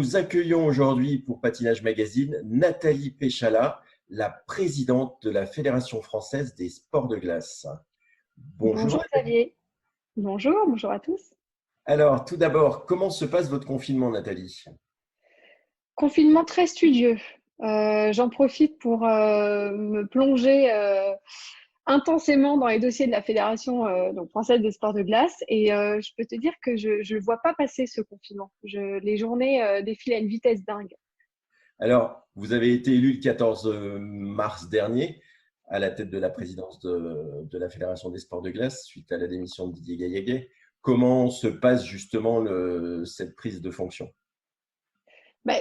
nous accueillons aujourd'hui pour Patinage Magazine Nathalie Péchala, la présidente de la Fédération française des sports de glace. Bonjour Bonjour Nathalie. Xavier. Bonjour à tous. Alors, tout d'abord, comment se passe votre confinement, Nathalie? Confinement très studieux. J'en profite pour me plonger intensément dans les dossiers de la Fédération donc française des sports de glace et je peux te dire que je ne vois pas passer ce confinement. Les journées défilent à une vitesse dingue. Alors, vous avez été élu le 14 mars dernier à la tête de la présidence de la Fédération des sports de glace suite à la démission de Didier Gaillaguet. Comment se passe justement cette prise de fonction?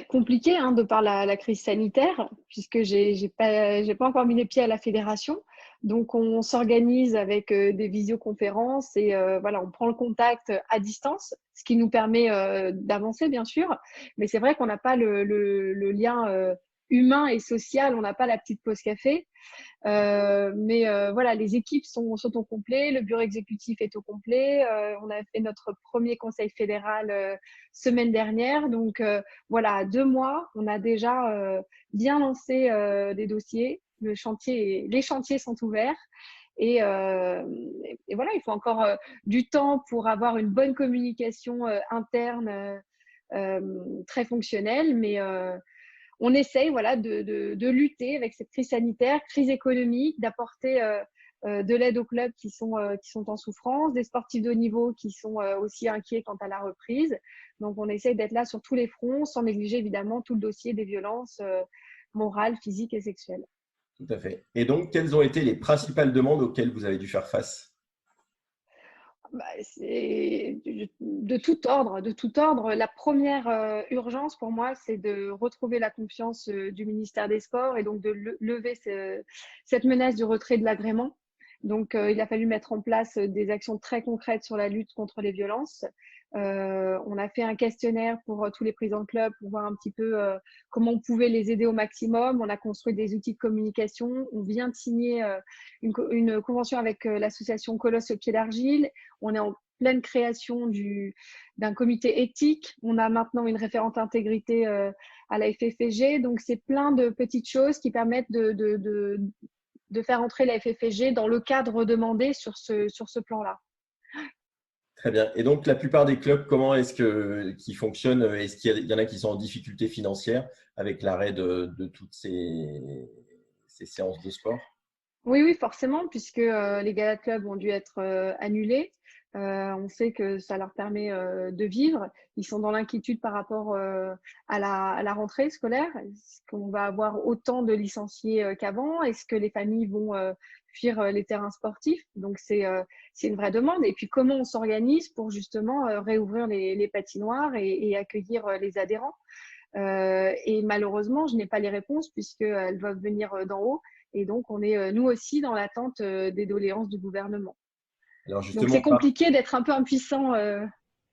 Compliqué de par la crise sanitaire, puisque j'ai pas encore mis les pieds à la fédération. Donc, on s'organise avec des visioconférences et voilà, on prend le contact à distance, ce qui nous permet d'avancer, bien sûr. Mais c'est vrai qu'on n'a pas le lien humain et social, on n'a pas la petite pause café. Mais voilà, les équipes sont au complet, le bureau exécutif est au complet. On a fait notre premier conseil fédéral semaine dernière. Donc voilà, 2 mois, on a déjà bien lancé des dossiers. Les chantiers sont ouverts. Et voilà, il faut encore du temps pour avoir une bonne communication interne très fonctionnelle. Mais on essaye voilà, de lutter avec cette crise sanitaire, crise économique, d'apporter de l'aide aux clubs qui sont en souffrance, des sportifs de haut niveau qui sont aussi inquiets quant à la reprise. Donc, on essaye d'être là sur tous les fronts, sans négliger évidemment tout le dossier des violences morales, physiques et sexuelles. Tout à fait. Et donc, quelles ont été les principales demandes auxquelles vous avez dû faire face? C'est de tout ordre, de tout ordre. La première urgence pour moi, c'est de retrouver la confiance du ministère des Sports et donc de lever cette menace du retrait de l'agrément. Donc, il a fallu mettre en place des actions très concrètes sur la lutte contre les violences. On a fait un questionnaire pour tous les présidents de club pour voir un petit peu comment on pouvait les aider au maximum. On a construit des outils de communication. On vient de signer une convention avec l'association Colosse au pied d'argile. On est en pleine création d'un comité éthique. On a maintenant une référente intégrité à la FFG. Donc, c'est plein de petites choses qui permettent de faire entrer la FFG dans le cadre demandé sur ce plan-là. Très bien. Et donc, la plupart des clubs, comment est-ce qu'ils fonctionnent? Est-ce qu'il y en a qui sont en difficulté financière avec l'arrêt de toutes ces séances de sport? Oui, oui, forcément, puisque les galas de club ont dû être annulés. On sait que ça leur permet de vivre. Ils sont dans l'inquiétude par rapport à la rentrée scolaire. Est-ce qu'on va avoir autant de licenciés qu'avant? Est-ce que les familles vont fuir les terrains sportifs? Donc, c'est une vraie demande. Et puis, comment on s'organise pour justement réouvrir les patinoires et accueillir les adhérents? Et malheureusement, je n'ai pas les réponses puisqu'elles doivent venir d'en haut. Et donc, on est nous aussi dans l'attente des doléances du gouvernement. Alors, Donc, justement, c'est compliqué d'être un peu impuissant on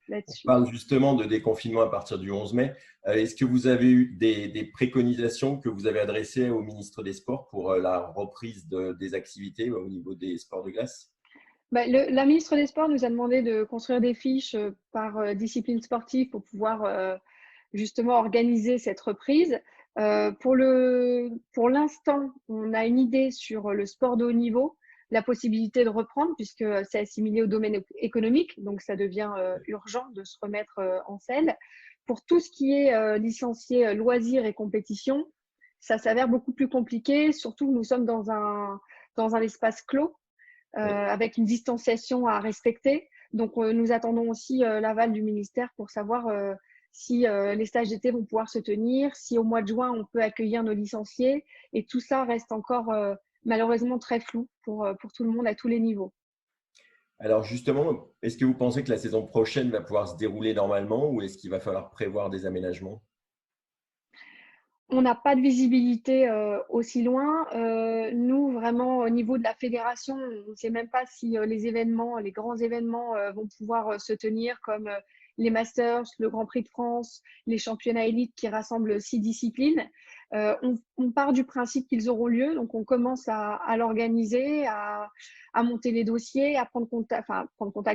là-dessus. parle justement de déconfinement à partir du 11 mai. Est-ce que vous avez eu des préconisations que vous avez adressées au ministre des Sports pour la reprise des activités au niveau des sports de glace? La ministre des Sports nous a demandé de construire des fiches par discipline sportive pour pouvoir justement organiser cette reprise. Pour l'instant, on a une idée sur le sport de haut niveau, la possibilité de reprendre puisque c'est assimilé au domaine économique, donc ça devient urgent de se remettre en selle. Pour tout ce qui est licencié loisirs et compétition, ça s'avère beaucoup plus compliqué, surtout que nous sommes dans un espace clos Oui. avec une distanciation à respecter. Donc, nous attendons aussi l'aval du ministère pour savoir si les stages d'été vont pouvoir se tenir, si au mois de juin, on peut accueillir nos licenciés. Et tout ça reste encore malheureusement très flou pour tout le monde à tous les niveaux. Alors justement, est-ce que vous pensez que la saison prochaine va pouvoir se dérouler normalement ou est-ce qu'il va falloir prévoir des aménagements? On n'a pas de visibilité aussi loin. Nous, vraiment, au niveau de la fédération, on ne sait même pas si les grands événements vont pouvoir se tenir comme les Masters, le Grand Prix de France, les championnats élites qui rassemblent 6 disciplines. On part du principe qu'ils auront lieu, donc on commence à l'organiser, à monter les dossiers, à prendre contact,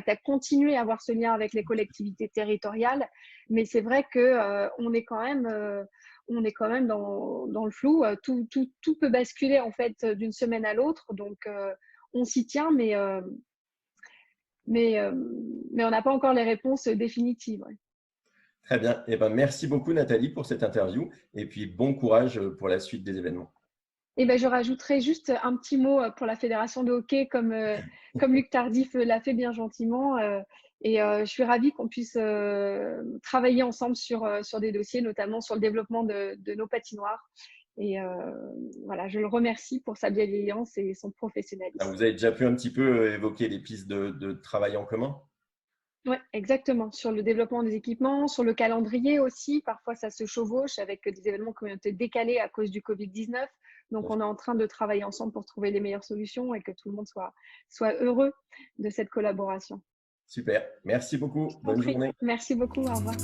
à continuer à avoir ce lien avec les collectivités territoriales. Mais c'est vrai que on est quand même dans le flou. Tout peut basculer en fait d'une semaine à l'autre, donc on s'y tient, mais on n'a pas encore les réponses définitives. Ouais. Très bien. Eh ben, merci beaucoup, Nathalie, pour cette interview. Et puis, bon courage pour la suite des événements. Et ben, je rajouterai juste un petit mot pour la Fédération de hockey, comme Luc Tardif l'a fait bien gentiment. Je suis ravie qu'on puisse travailler ensemble sur des dossiers, notamment sur le développement de nos patinoires. Et voilà, je le remercie pour sa bienveillance et son professionnalisme. Vous avez déjà pu un petit peu évoquer les pistes de travail en commun? Oui, exactement. Sur le développement des équipements, sur le calendrier aussi. Parfois, ça se chevauche avec des événements qui ont été décalés à cause du Covid-19. Donc, on est en train de travailler ensemble pour trouver les meilleures solutions et que tout le monde soit heureux de cette collaboration. Super. Merci beaucoup. Bonne journée. Merci beaucoup. Au revoir.